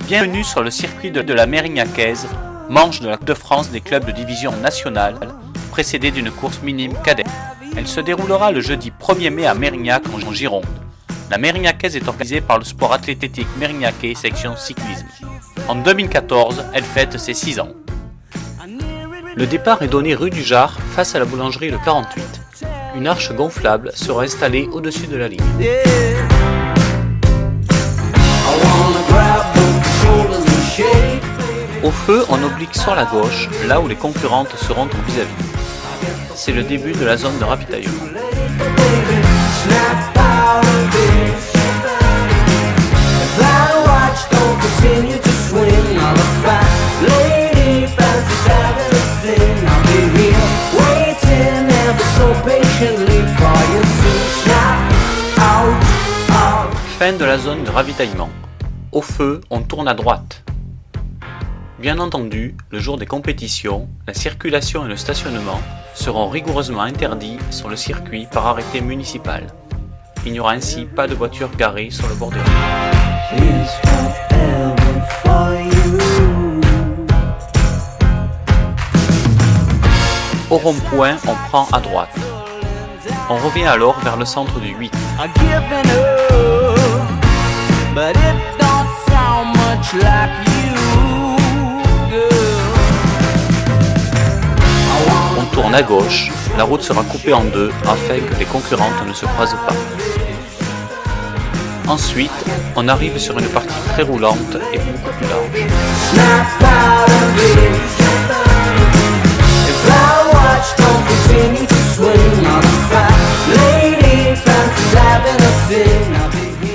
Bienvenue sur le circuit de la Mérignacaise, manche de la Coupe de France des clubs de division nationale, précédée d'une course minime cadet. Elle se déroulera le jeudi 1er mai à Mérignac en Gironde. La Mérignacaise est organisée par le sport athlétique mérignacais section cyclisme. En 2014, elle fête ses 6 ans. Le départ est donné rue du Jard, face à la boulangerie Le 48. Une arche gonflable sera installée au-dessus de la ligne. Au feu, on oblique sur la gauche, là où les concurrentes seront en vis-à-vis. C'est le début de la zone de ravitaillement. Fin de la zone de ravitaillement. Au feu, on tourne à droite. Bien entendu, le jour des compétitions, la circulation et le stationnement seront rigoureusement interdits sur le circuit par arrêté municipal. Il n'y aura ainsi pas de voitures garées sur le bord des routes. Au rond-point, on prend à droite. On revient alors vers le centre du 8. On tourne à gauche, la route sera coupée en deux afin que les concurrentes ne se croisent pas. Ensuite, on arrive sur une partie très roulante et beaucoup plus large.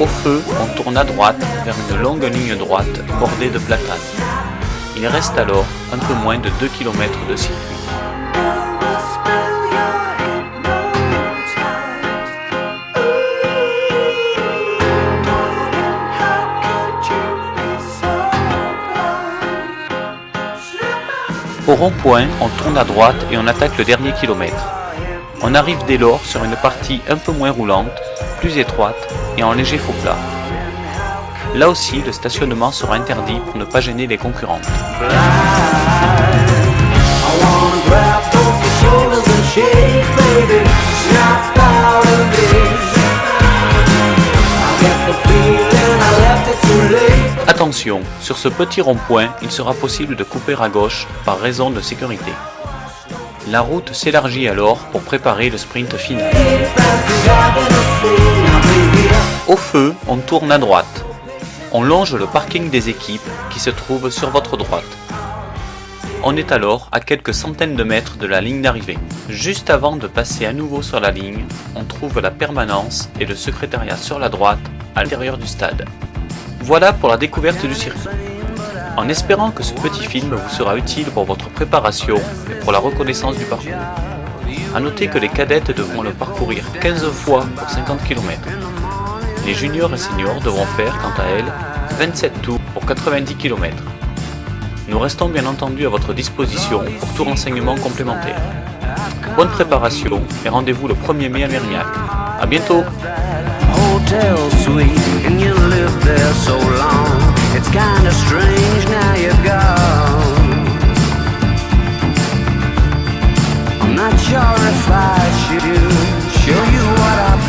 Au feu, on tourne à droite vers une longue ligne droite bordée de platanes. Il reste alors un peu moins de 2 km de circuit. Au rond-point, on tourne à droite et on attaque le dernier kilomètre. On arrive dès lors sur une partie un peu moins roulante, plus étroite et en léger faux plat. Là aussi, le stationnement sera interdit pour ne pas gêner les concurrentes. Attention, sur ce petit rond-point, il sera possible de couper à gauche par raison de sécurité. La route s'élargit alors pour préparer le sprint final. Au feu, on tourne à droite. On longe le parking des équipes qui se trouve sur votre droite. On est alors à quelques centaines de mètres de la ligne d'arrivée. Juste avant de passer à nouveau sur la ligne, on trouve la permanence et le secrétariat sur la droite à l'intérieur du stade. Voilà pour la découverte du circuit. En espérant que ce petit film vous sera utile pour votre préparation et pour la reconnaissance du parcours. A noter que les cadettes devront le parcourir 15 fois pour 50 km. Les juniors et seniors devront faire, quant à elles, 27 tours pour 90 km. Nous restons bien entendu à votre disposition pour tout renseignement complémentaire. Bonne préparation et rendez-vous le 1er mai à Mérignac. A bientôt! Hotel suite and you lived there so long. It's kinda strange now you're gone. I'm not sure if I should show you what I've